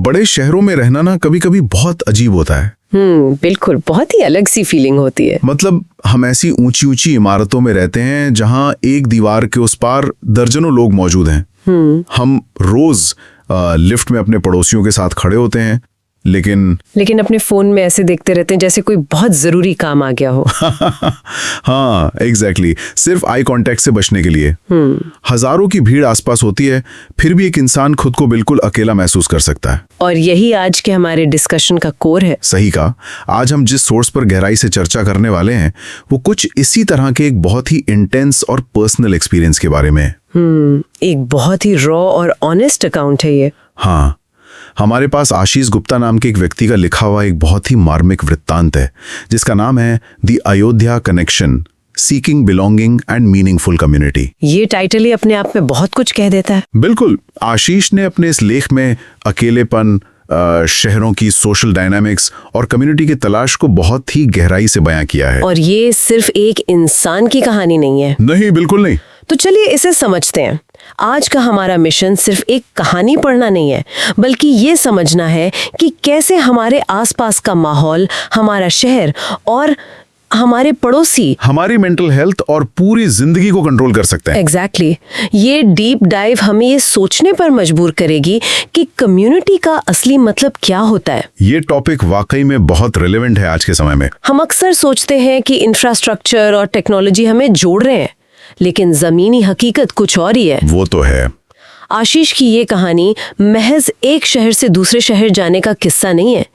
बड़े शहरों में रहना ना कभी कभी बहुत अजीब होता है। बिल्कुल, बहुत ही अलग सी फीलिंग होती है। मतलब हम ऐसी ऊंची ऊंची इमारतों में रहते हैं जहां एक दीवार के उस पार दर्जनों लोग मौजूद हैं। हम रोज लिफ्ट में अपने पड़ोसियों के साथ खड़े होते हैं, लेकिन अपने फोन में ऐसे देखते रहते हैं जैसे कोई बहुत जरूरी काम आ गया हो। हाँ, एग्जैक्टली, सिर्फ आई कांटेक्ट से बचने के लिए। हजारों की भीड़ आसपास होती है, फिर भी एक इंसान खुद को बिल्कुल अकेला महसूस कर सकता है। और यही आज के हमारे डिस्कशन का कोर है। सही कहा। आज हम जिस सोर्स पर गहराई से चर्चा करने वाले हैं वो कुछ इसी तरह के एक बहुत ही इंटेंस और पर्सनल एक्सपीरियंस के बारे में। एक बहुत ही रॉ और ऑनेस्ट अकाउंट है ये। हाँ, हमारे पास आशीष गुप्ता नाम के एक व्यक्ति का लिखा हुआ एक बहुत ही मार्मिक वृत्तांत है, जिसका नाम है the Ayodhya connection, seeking belonging and meaningful community. ये टाइटल ही अपने आप में बहुत कुछ कह देता है। बिल्कुल। आशीष ने अपने इस लेख में अकेलेपन, शहरों की सोशल डायनामिक्स और कम्युनिटी की तलाश को बहुत ही गहराई से बयां किया है। और ये सिर्फ एक इंसान की कहानी नहीं है। नहीं, बिल्कुल नहीं। तो चलिए इसे समझते हैं। आज का हमारा मिशन सिर्फ एक कहानी पढ़ना नहीं है, बल्कि ये समझना है कि कैसे हमारे आसपास का माहौल, हमारा शहर और हमारे पड़ोसी हमारी मेंटल हेल्थ और पूरी जिंदगी को कंट्रोल कर सकते हैं। एग्जैक्टली। ये डीप डाइव हमें ये सोचने पर मजबूर करेगी कि कम्युनिटी का असली मतलब क्या होता है। ये टॉपिक वाकई में बहुत रिलेवेंट है आज के समय में। हम अक्सर सोचते हैं कि इंफ्रास्ट्रक्चर और टेक्नोलॉजी हमें जोड़ रहे हैं, लेकिन जमीनी हकीकत कुछ और ही है। वो तो है। आशीष की ये कहानी महज एक शहर से दूसरे शहर जाने का किस्सा नहीं है।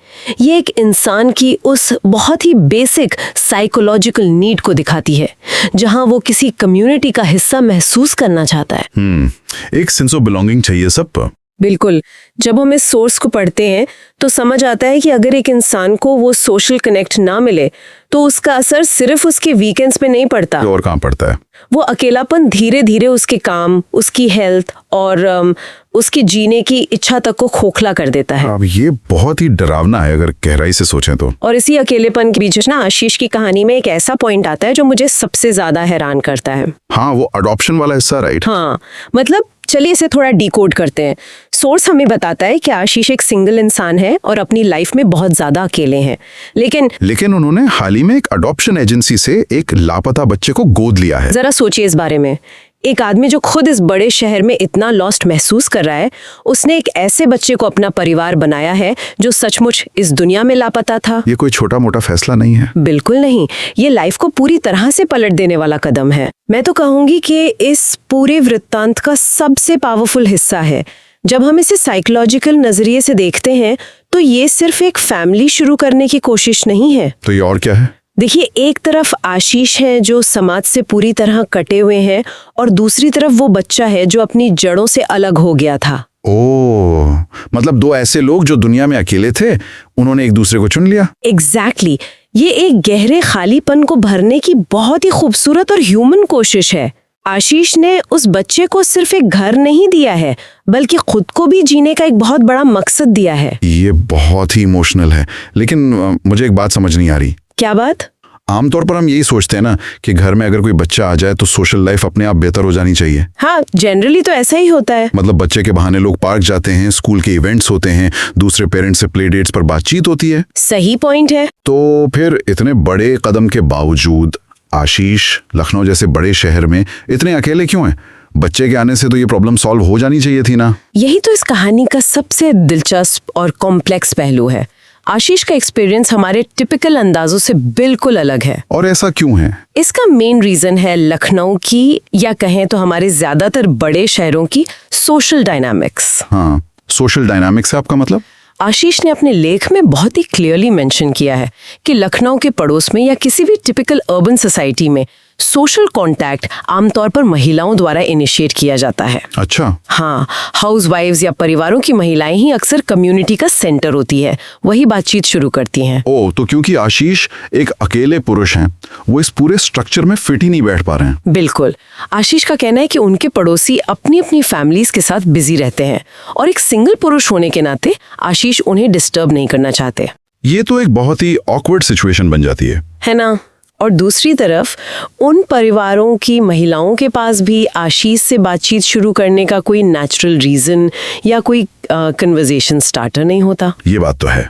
ये एक इंसान की उस बहुत ही बेसिक साइकोलॉजिकल नीड को दिखाती है, जहां वो किसी कम्युनिटी का हिस्सा महसूस करना चाहता है। एक सेंस ऑफ बिलोंगिंग चाहिए सब पर। बिल्कुल। जब हम इस सोर्स को पढ़ते हैं तो समझ आता है कि अगर एक इंसान को वो सोशल कनेक्ट ना मिले तो उसका असर सिर्फ उसके वीकेंड्स पे नहीं पड़ता। और कहाँ पड़ता है? वो अकेलापन धीरे धीरे उसके काम, उसकी हेल्थ और उसकी जीने की इच्छा तक को खोखला कर देता है। अब ये बहुत ही डरावना है अगर गहराई से सोचें तो। और इसी अकेलेपन के बीच ना आशीष की कहानी में एक ऐसा पॉइंट आता है जो मुझे सबसे ज्यादा हैरान करता है। हाँ, वो अडॉप्शन वाला हिस्सा, राइट? हाँ, मतलब चलिए इसे थोड़ा डिकोड करते हैं। सोर्स हमें बताता है कि आशीष एक सिंगल इंसान है और अपनी लाइफ में बहुत ज्यादा अकेले हैं, लेकिन उन्होंने हाल ही में एक अडॉप्शन एजेंसी से एक लापता बच्चे को गोद लिया है। जरा सोचिए इस बारे में। एक आदमी जो खुद इस बड़े शहर में इतना लॉस्ट महसूस कर रहा है, उसने एक ऐसे बच्चे को अपना परिवार बनाया है जो सचमुच इस दुनिया में लापता था। ये कोई छोटा मोटा फैसला नहीं है। बिल्कुल नहीं। ये लाइफ को पूरी तरह से पलट देने वाला कदम है। मैं तो कहूंगी कि इस पूरे वृत्तांत का सबसे पावरफुल हिस्सा है। जब हम इसे साइकोलॉजिकल नजरिए से देखते हैं तो ये सिर्फ एक फैमिली शुरू करने की कोशिश नहीं है। तो ये और क्या है? देखिए, एक तरफ आशीष है जो समाज से पूरी तरह कटे हुए हैं, और दूसरी तरफ वो बच्चा है जो अपनी जड़ों से अलग हो गया था। ओह, मतलब दो ऐसे लोग जो दुनिया में अकेले थे, उन्होंने एक दूसरे को चुन लिया। एग्जैक्टली। ये एक गहरे खालीपन को भरने की बहुत ही खूबसूरत और ह्यूमन कोशिश है। आशीष ने उस बच्चे को सिर्फ एक घर नहीं दिया है, बल्कि खुद को भी जीने का एक बहुत बड़ा मकसद दिया है। ये बहुत ही इमोशनल है, लेकिन मुझे एक बात समझ नहीं आ रही। क्या बात? आमतौर पर हम यही सोचते हैं ना कि घर में अगर कोई बच्चा आ जाए तो सोशल लाइफ अपने आप बेहतर हो जानी चाहिए। हाँ, जनरली तो ऐसा ही होता है। मतलब बच्चे के बहाने लोग पार्क जाते हैं, स्कूल के इवेंट्स होते हैं, दूसरे पेरेंट्स से प्ले डेट्स पर बातचीत होती है। सही पॉइंट है। तो फिर इतने बड़े कदम के बावजूद आशीष लखनऊ जैसे बड़े शहर में इतने अकेले क्यों हैं? बच्चे के आने से तो ये प्रॉब्लम सॉल्व हो जानी चाहिए थी ना। यही तो इस कहानी का सबसे दिलचस्प और कॉम्प्लेक्स पहलू है। आशीष का एक्सपीरियंस हमारे टिपिकल अंदाजों से बिल्कुल अलग है। और ऐसा क्यों है? इसका मेन रीजन है लखनऊ की, या कहें तो हमारे ज्यादातर बड़े शहरों की सोशल डायनामिक्स। हाँ, सोशल डायनामिक्स है आपका मतलब? आशीष ने अपने लेख में बहुत ही क्लियरली मेंशन किया है कि लखनऊ के पड़ोस में या किसी भी टिपिकल अर्बन सोसाइटी में सोशल कांटेक्ट आमतौर पर महिलाओं द्वारा इनिशिएट किया जाता है। अच्छा। हाँ, हाउसवाइव्स या परिवारों की महिलाएं ही अक्सर कम्युनिटी का सेंटर होती है, वही बातचीत शुरू करती हैं। ओह, तो क्योंकि आशीष एक अकेले पुरुष हैं, वो इस पूरे स्ट्रक्चर में फिट ही नहीं बैठ पा रहे हैं। बिल्कुल। आशीष का कहना है कि उनके पड़ोसी अपनी अपनी फैमिलीज के साथ बिजी रहते हैं, और एक सिंगल पुरुष होने के नाते आशीष उन्हें डिस्टर्ब नहीं करना चाहते। ये तो एक बहुत ही ऑकवर्ड सिचुएशन बन जाती है ना? और दूसरी तरफ उन परिवारों की महिलाओं के पास भी आशीष से बातचीत शुरू करने का कोई नेचुरल रीजन या कोई कन्वर्सेशन स्टार्टर नहीं होता। ये बात तो है।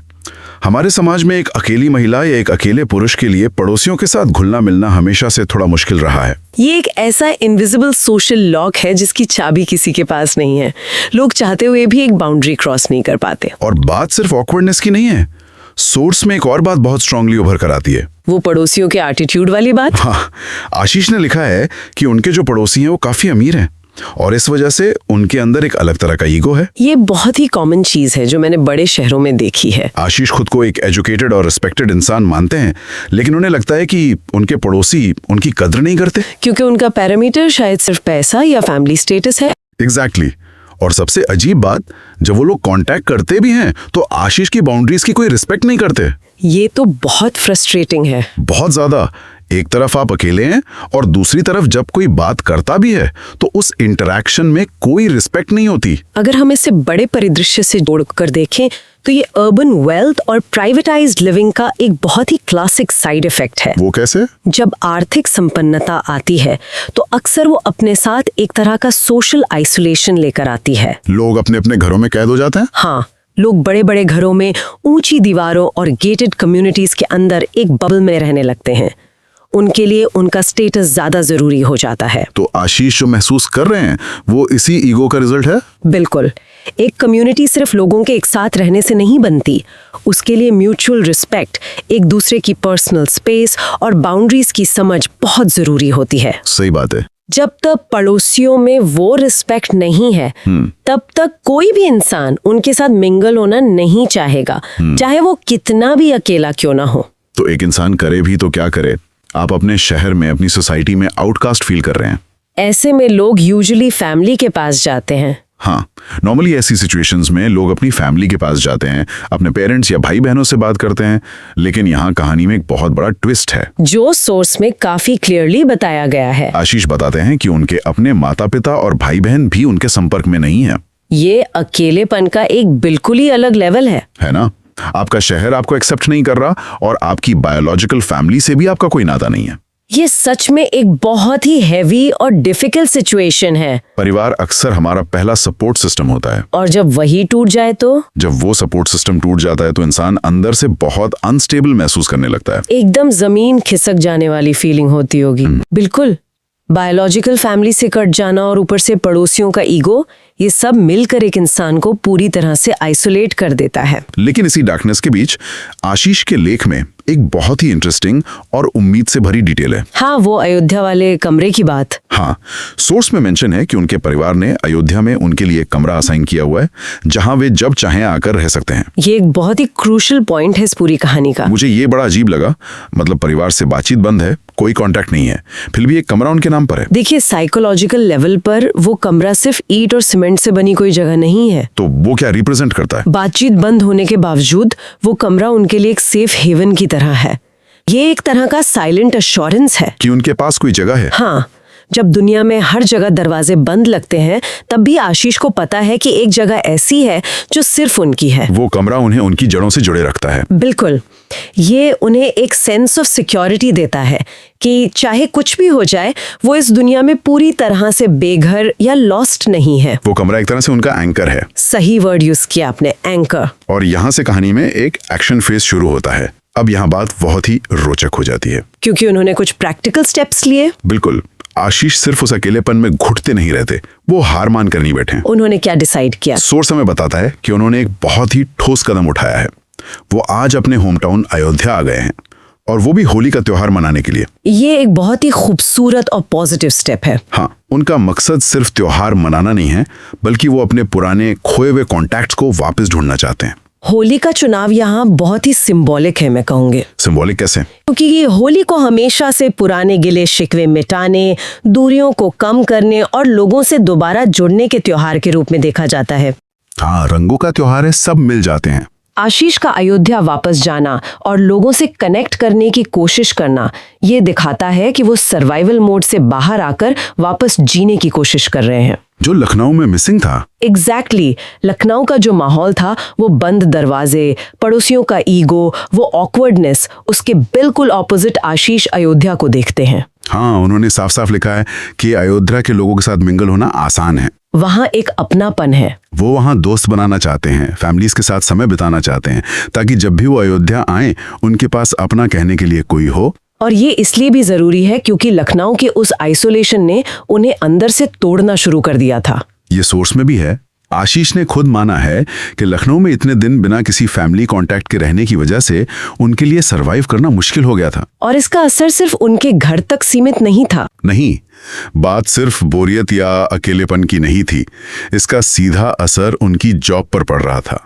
हमारे समाज में एक अकेली महिला या एक अकेले पुरुष के लिए पड़ोसियों के साथ घुलना मिलना हमेशा से थोड़ा मुश्किल रहा है। ये एक ऐसा इनविजिबल सोशल लॉक है जिसकी चाबी किसी के पास नहीं है। लोग चाहते हुए भी एक बाउंड्री क्रॉस नहीं कर पाते। और बात सिर्फ ऑकवर्डनेस की नहीं है, सोर्स में एक और बात बहुत स्ट्रांगली उभर कर आती है, वो पड़ोसियों के एटीट्यूड वाली बात। हाँ, आशीष ने लिखा है कि उनके जो पड़ोसी हैं वो काफी अमीर हैं और इस वजह से उनके अंदर एक अलग तरह का ईगो है। ये बहुत ही कॉमन चीज है जो मैंने बड़े शहरों में देखी है। आशीष खुद को एक एजुकेटेड और रिस्पेक्टेड इंसान मानते हैं, लेकिन उन्हें लगता है कि उनके पड़ोसी उनकी कद्र नहीं करते, क्योंकि उनका पैरामीटर शायद सिर्फ पैसा या फैमिली स्टेटस है। एग्जैक्टली। और सबसे अजीब बात, जब वो लोग कांटेक्ट करते भी हैं तो आशीष की बाउंड्रीज की कोई रिस्पेक्ट नहीं करते। ये तो बहुत फ्रस्ट्रेटिंग है। बहुत ज्यादा। एक तरफ आप अकेले हैं और दूसरी तरफ जब कोई बात करता भी है तो उस इंटरैक्शन में कोई रिस्पेक्ट नहीं होती। अगर हम इसे बड़े परिदृश्य से जोड़कर देखें तो ये अर्बन वेल्थ और प्राइवेटाइज्ड लिविंग का एक बहुत ही क्लासिक साइड इफेक्ट है। वो कैसे? जब आर्थिक संपन्नता आती है तो अक्सर वो अपने साथ एक तरह का सोशल आइसोलेशन लेकर आती है। लोग अपने अपने घरों में कैद हो जाते हैं। हाँ, लोग बड़े बड़े घरों में ऊंची दीवारों और गेटेड कम्युनिटीज के अंदर एक बबल में रहने लगते हैं। उनके लिए उनका स्टेटस ज्यादा जरूरी हो जाता है। तो आशीष जो महसूस कर रहे हैं वो इसी ईगो का रिजल्ट है। बिल्कुल। एक कम्युनिटी सिर्फ लोगों के एक साथ रहने से नहीं बनती, उसके लिए म्यूचुअल रिस्पेक्ट, एक दूसरे की पर्सनल स्पेस और बाउंड्रीज की समझ बहुत जरूरी होती है। सही बात है। जब तक पड़ोसियों में वो रिस्पेक्ट नहीं है तब तक कोई भी इंसान उनके साथ मिंगल होना नहीं चाहेगा, चाहे वो कितना भी अकेला क्यों ना हो। तो एक इंसान करे भी तो क्या करे, आप अपने शहर में, अपनी सोसाइटी में आउटकास्ट फील कर रहे हैं। ऐसे में लोग यूजुअली फैमिली के पास जाते हैं। हाँ, नॉर्मली ऐसी सिचुएशंस में लोग अपनी फैमिली के पास जाते हैं, अपने पेरेंट्स या भाई बहनों से बात करते हैं। लेकिन यहाँ कहानी में एक बहुत बड़ा ट्विस्ट है जो सोर्स में काफी क्लियरली बताया गया है। आशीष बताते हैं कि उनके अपने माता पिता और भाई बहन भी उनके संपर्क में नहीं है। ये अकेलेपन का एक बिल्कुल ही अलग लेवल है ना? आपका शहर आपको एक्सेप्ट नहीं कर रहा और आपकी बायोलॉजिकल फैमिली से भी आपका कोई नाता नहीं है। ये सच में एक बहुत ही हैवी और डिफिकल्ट सिचुएशन है। परिवार अक्सर हमारा पहला सपोर्ट सिस्टम होता है और जब वही टूट जाए तो? जब वो सपोर्ट सिस्टम टूट जाता है तो इंसान अंदर से बहुत अनस्टेबल महसूस करने लगता है। एकदम जमीन खिसक जाने वाली फीलिंग होती होगी। बिल्कुल। बायोलॉजिकल फैमिली से कट जाना और ऊपर से पड़ोसियों का ईगो, ये सब मिलकर एक इंसान को पूरी तरह से आइसोलेट कर देता है। लेकिन इसी डार्कनेस के बीच आशीष के लेख में एक बहुत ही इंटरेस्टिंग और उम्मीद से भरी डिटेल है। हाँ, वो अयोध्या वाले कमरे की बात। हाँ, सोर्स में मेंशन है कि उनके परिवार ने अयोध्या में उनके लिए एक कमरा असाइन किया हुआ है जहां वे जब चाहें आकर रह सकते हैं। ये एक बहुत ही क्रूशल पॉइंट है इस पूरी कहानी का। मुझे ये बड़ा अजीब लगा। मतलब परिवार से बातचीत बंद है, कोई कांटेक्ट नहीं है, फिर भी एक कमरा उनके नाम पर है। देखिए, साइकोलॉजिकल लेवल पर वो कमरा सिर्फ ईंट और सीमेंट से बनी कोई जगह नहीं है। तो वो क्या रिप्रेजेंट करता है? बातचीत बंद होने के बावजूद वो कमरा उनके लिए एक सेफ हेवन की तरह है। ये एक तरह का साइलेंट अश्योरेंस है कि उनके पास कोई जगह है। हाँ, जब दुनिया में हर जगह दरवाजे बंद लगते हैं तब भी आशीष को पता है कि एक जगह ऐसी है जो सिर्फ उनकी है। वो कमरा उन्हें उनकी जड़ों से जुड़े रखता है। बिल्कुल। ये उन्हें एक सेंस ऑफ सिक्योरिटी देता है कि चाहे कुछ भी हो जाए वो इस दुनिया में पूरी तरह से बेघर या लॉस्ट नहीं है। वो कमरा एक तरह से उनका एंकर है। सही वर्ड यूज किया आपने, एंकर। और यहाँ से कहानी में एक एक्शन फेज शुरू होता है। अब यहाँ बात बहुत ही रोचक हो जाती है क्योंकि उन्होंने कुछ प्रैक्टिकल स्टेप्स लिए। बिल्कुल। आशीष सिर्फ उस अकेलेपन में घुटते नहीं रहते, वो हार मान कर नहीं बैठे। उन्होंने क्या डिसाइड किया? सोर्स हमें बताता है कि उन्होंने एक बहुत ही ठोस कदम उठाया है। वो आज अपने होम टाउन अयोध्या आ गए हैं और वो भी होली का त्योहार मनाने के लिए। ये एक बहुत ही खूबसूरत और पॉजिटिव स्टेप है। हाँ, उनका मकसद सिर्फ त्योहार मनाना नहीं है, बल्कि वो अपने पुराने खोए हुए कॉन्टैक्ट्स को वापस ढूंढना चाहते हैं। होली का चुनाव यहाँ बहुत ही सिंबॉलिक है, मैं कहूँगी। सिंबॉलिक कैसे? क्योंकि ये होली को हमेशा से पुराने गिले शिकवे मिटाने, दूरियों को कम करने और लोगों से दोबारा जुड़ने के त्योहार के रूप में देखा जाता है। हाँ, रंगों का त्योहार है, सब मिल जाते हैं। आशीष का अयोध्या वापस जाना और लोगों से कनेक्ट करने की कोशिश करना, ये दिखाता है कि वो सर्वाइवल मोड से बाहर आकर वापस जीने की कोशिश कर रहे हैं। जो लखनऊ में मिसिंग था। एग्जैक्टली लखनऊ का जो माहौल था, वो बंद दरवाजे, पड़ोसियों का ईगो, वो ऑकवर्डनेस, उसके बिल्कुल ऑपोजिट आशीष अयोध्या को देखते हैं। हाँ, उन्होंने साफ साफ लिखा है कि अयोध्या के लोगों के साथ मिंगल होना आसान है। वहाँ एक अपनापन है। वो वहाँ दोस्त बनाना चाहते हैं, फैमिलीज के साथ समय बिताना चाहते हैं, ताकि जब भी वो अयोध्या आए उनके पास अपना कहने के लिए कोई हो। और ये इसलिए भी जरूरी है क्योंकि लखनऊ के उस आइसोलेशन ने उन्हें अंदर से तोड़ना शुरू कर दिया था। ये सोर्स में भी है। आशीष ने खुद माना है कि लखनऊ में इतने दिन बिना किसी फैमिली कांटेक्ट के रहने की वजह से उनके लिए सरवाइव करना मुश्किल हो गया था। और इसका असर सिर्फ उनके घर तक सीमित नहीं था। नहीं, बात सिर्फ बोरियत या अकेलेपन की नहीं थी। इसका सीधा असर उनकी जॉब पर पड़ रहा था।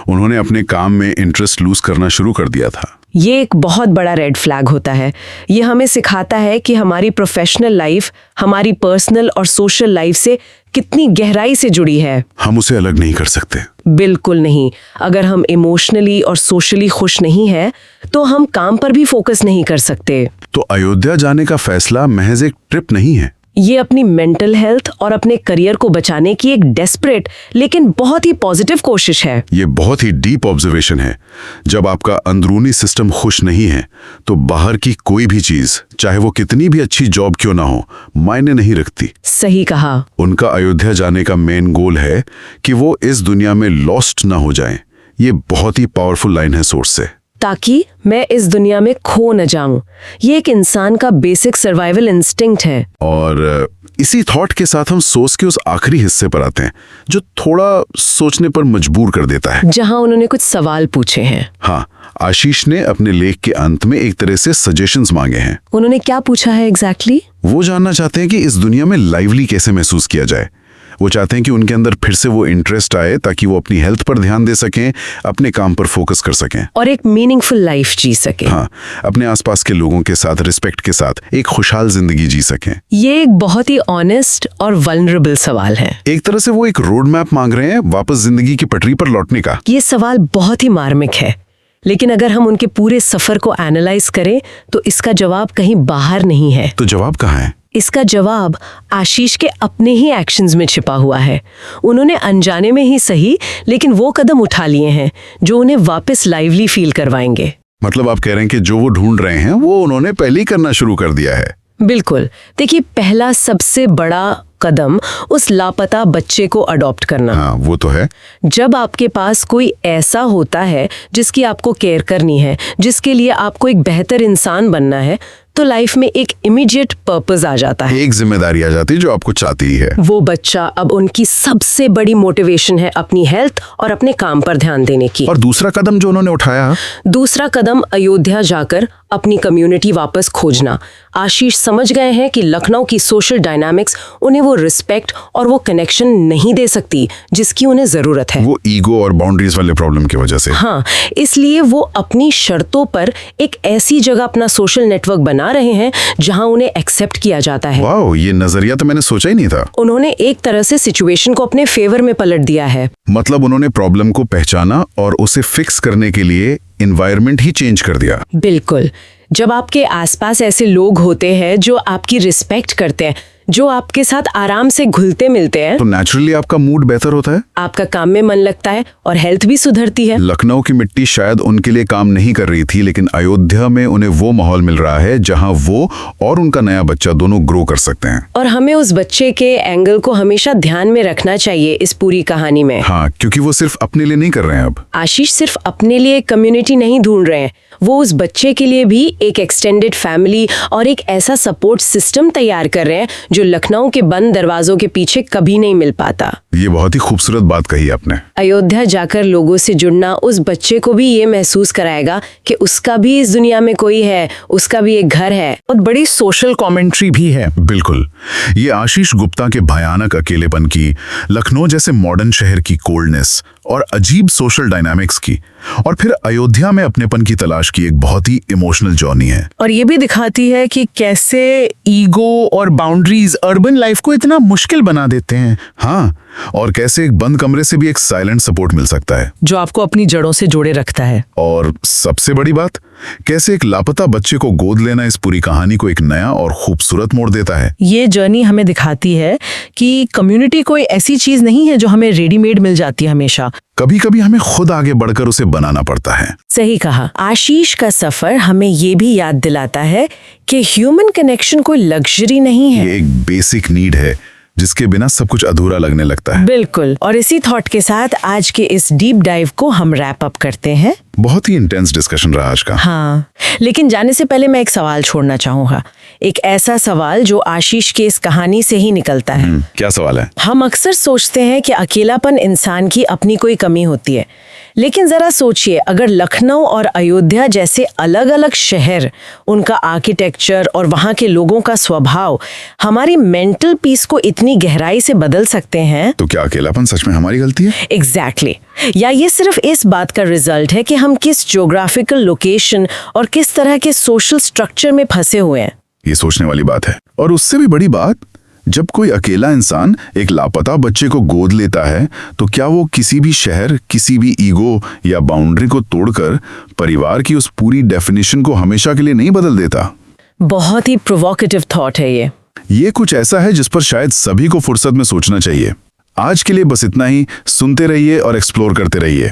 उन्होंने अपने काम में इंटरेस्ट लूज करना शुरू कर दिया था। ये एक बहुत बड़ा रेड फ्लैग होता है। ये हमें सिखाता है कि हमारी प्रोफेशनल लाइफ हमारी पर्सनल और सोशल लाइफ से कितनी गहराई से जुड़ी है। हम उसे अलग नहीं कर सकते। बिल्कुल नहीं। अगर हम इमोशनली और सोशली खुश नहीं हैं, तो हम काम पर भी फोकस नहीं कर सकते। तो अयोध्या जाने का फैसला महज एक ट्रिप नहीं है। ये अपनी मेंटल हेल्थ और अपने करियर को बचाने की एक डेस्परेट लेकिन बहुत ही पॉजिटिव कोशिश है। ये बहुत ही डीप ऑब्जर्वेशन है। जब आपका अंदरूनी सिस्टम खुश नहीं है, तो बाहर की कोई भी चीज, चाहे वो कितनी भी अच्छी जॉब क्यों ना हो, मायने नहीं रखती। सही कहा। उनका अयोध्या जाने का मेन गोल है कि वो इस दुनिया में लॉस्ट ना हो जाएं। ये बहुत ही पावरफुल लाइन है सोर्स से। ताकि मैं इस दुनिया में खो न जाऊं। ये एक इंसान का बेसिक सर्वाइवल इंस्टिंक्ट है। और इसी थॉट के साथ हम सोच के उस आखिरी हिस्से पर आते हैं, जो थोड़ा सोचने पर मजबूर कर देता है। जहां उन्होंने कुछ सवाल पूछे हैं। हाँ, आशीष ने अपने लेख के अंत में एक तरह से सजेशंस मांगे हैं। उन्होंने क्या पूछा है एग्जैक्टली? वो जानना चाहते हैं कि इस दुनिया में लाइवली कैसे महसूस किया जाए। वो चाहते हैं कि उनके अंदर फिर से वो इंटरेस्ट आए, ताकि वो अपनी हेल्थ पर ध्यान दे सकें, अपने काम पर फोकस कर सकें और एक मीनिंगफुल लाइफ जी सकें। हाँ, अपने आसपास के लोगों के साथ रिस्पेक्ट के साथ एक खुशहाल जिंदगी जी सकें। ये एक बहुत ही ऑनेस्ट और वल्नरेबल सवाल है। एक तरह से वो एक रोड मैप मांग रहे हैं वापस जिंदगी की पटरी पर लौटने का। ये सवाल बहुत ही मार्मिक है, लेकिन अगर हम उनके पूरे सफर को एनालाइज करें तो इसका जवाब कहीं बाहर नहीं है। तो जवाब कहाँ है? इसका जवाब आशीष के अपने ही एक्शंस में छिपा हुआ है। उन्होंने अनजाने में ही सही, लेकिन वो कदम उठा लिए हैं जो उन्हें वापस लाइवली फील करवाएंगे। मतलब आप कह रहे हैं कि जो वो ढूंढ रहे हैं वो उन्होंने पहले ही करना शुरू कर दिया है। बिल्कुल। देखिए, पहला सबसे बड़ा कदम उस लापता बच्चे को अडॉप्ट करना। हाँ, वो तो है। जब आपके पास कोई ऐसा होता है जिसकी आपको केयर करनी है, जिसके लिए आपको एक बेहतर इंसान बनना है, तो लाइफ में एक इमीडिएट पर्पस आ जाता है। एक जिम्मेदारी आ जाती है जो आपको चाहती ही है। वो बच्चा अब उनकी सबसे बड़ी मोटिवेशन है अपनी हेल्थ और अपने काम पर ध्यान देने की। और दूसरा कदम जो उन्होंने उठाया, दूसरा कदम अयोध्या जाकर अपनी कम्युनिटी वापस खोजना। आशीष समझ गए हैं कि लखनऊ की सोशल डायनामिक्स उन्हें वो रिस्पेक्ट और वो कनेक्शन नहीं दे सकती जिसकी उन्हें जरूरत है। वो ईगो और बाउंड्रीज वाले प्रॉब्लम की वजह से। हाँ, इसलिए वो अपनी शर्तों पर एक ऐसी जगह अपना सोशल नेटवर्क बना रहे हैं जहां उन्हें एक्सेप्ट किया जाता है। वाह, ये नजरिया तो मैंने सोचा ही नहीं था। उन्होंने एक तरह से सिचुएशन को अपने फेवर में पलट दिया है। मतलब उन्होंने प्रॉब्लम को पहचाना और उसे फिक्स करने के लिए एनवायरनमेंट ही चेंज कर दिया। बिल्कुल। जब आपके आसपास ऐसे लोग होते हैं जो आपकी रिस्पेक्ट करते हैं, जो आपके साथ आराम से घुलते मिलते हैं, तो नेचुरली आपका मूड बेहतर होता है, आपका काम में मन लगता है और हेल्थ भी सुधरती है। लखनऊ की मिट्टी शायद उनके लिए काम नहीं कर रही थी, लेकिन अयोध्या में उन्हें वो माहौल मिल रहा है जहां वो और उनका नया बच्चा दोनों ग्रो कर सकते हैं। और हमें उस बच्चे के एंगल को हमेशा ध्यान में रखना चाहिए इस पूरी कहानी में। हाँ, क्योंकि वो सिर्फ अपने लिए नहीं कर रहे हैं। अब आशीष सिर्फ अपने लिए कम्युनिटी नहीं ढूंढ रहे हैं, वो उस बच्चे के लिए भी एक एक्सटेंडेड फैमिली और एक ऐसा सपोर्ट सिस्टम तैयार कर रहे हैं जो लखनऊ के बंद दरवाजों के पीछे कभी नहीं मिल पाता। ये बहुत ही खूबसूरत बात कही आपने। अयोध्या जाकर लोगों से जुड़ना उस बच्चे को भी ये महसूस कराएगा कि उसका भी इस दुनिया में कोई है, उसका भी एक घर है। और बड़ी सोशल कमेंट्री भी है। बिल्कुल। ये आशीष गुप्ता के भयानक अकेलेपन की, लखनऊ जैसे मॉडर्न शहर की कोल्डनेस और अजीब सोशल डायनामिक्स की, और फिर अयोध्या में अपनेपन की तलाश की एक बहुत ही इमोशनल जर्नी है। और ये भी दिखाती है कि कैसे ईगो और बाउंड्रीज अर्बन लाइफ को इतना मुश्किल बना देते हैं। हाँ, और कैसे एक बंद कमरे से भी एक साइलेंट सपोर्ट मिल सकता है। जो आपको अपनी जड़ों से जोड़े रखता है। और सबसे बड़ी बात, कैसे एक लापता बच्चे को गोद लेना इस पूरी कहानी को एक नया और खूबसूरत मोड़ देता है। ये जर्नी हमें दिखाती है कि कम्युनिटी कोई ऐसी चीज नहीं है जो हमें रेडीमेड मिल जाती है हमेशा। कभी कभी हमें खुद आगे बढ़कर उसे बनाना पड़ता है। सही कहा। आशीष का सफर हमें ये भी याद दिलाता है कि ह्यूमन कनेक्शन कोई लग्जरी नहीं है। ये एक बेसिक नीड है जिसके बिना सब कुछ अधूरा लगने लगता है। बिल्कुल। और इसी थॉट के साथ आज के इस डीप डाइव को हम रैप अप करते हैं। बहुत ही इंटेंस डिस्कशन रहा आज का। हाँ, लेकिन जाने से पहले मैं एक सवाल छोड़ना चाहूँगा। एक ऐसा सवाल जो आशीष की इस कहानी से ही निकलता है। क्या सवाल है? हम अक्सर सोचते हैं कि अकेलापन इंसान की अपनी कोई कमी होती है, लेकिन जरा सोचिए, अगर लखनऊ और अयोध्या जैसे अलग अलग शहर, उनका आर्किटेक्चर और वहाँ के लोगों का स्वभाव हमारी मेंटल पीस को इतनी गहराई से बदल सकते हैं, तो क्या अकेलापन सच में हमारी गलती है? एग्जैक्टली। या ये सिर्फ इस बात का रिजल्ट है कि हम किस ज्योग्राफिकल लोकेशन और किस तरह के सोशल स्ट्रक्चर में फंसे हुए हैं? ये सोचने वाली बात है। और उससे भी बड़ी बात, जब कोई अकेला इंसान एक लापता बच्चे को गोद लेता है तो क्या वो किसी भी शहर, किसी भी ईगो या बाउंड्री को तोड़कर परिवार की उस पूरी डेफिनेशन को हमेशा के लिए नहीं बदल देता? बहुत ही प्रोवोकेटिव थॉट है ये। ये कुछ ऐसा है जिस पर शायद सभी को फुर्सत में सोचना चाहिए। आज के लिए बस इतना ही। सुनते रहिए और एक्सप्लोर करते रहिए।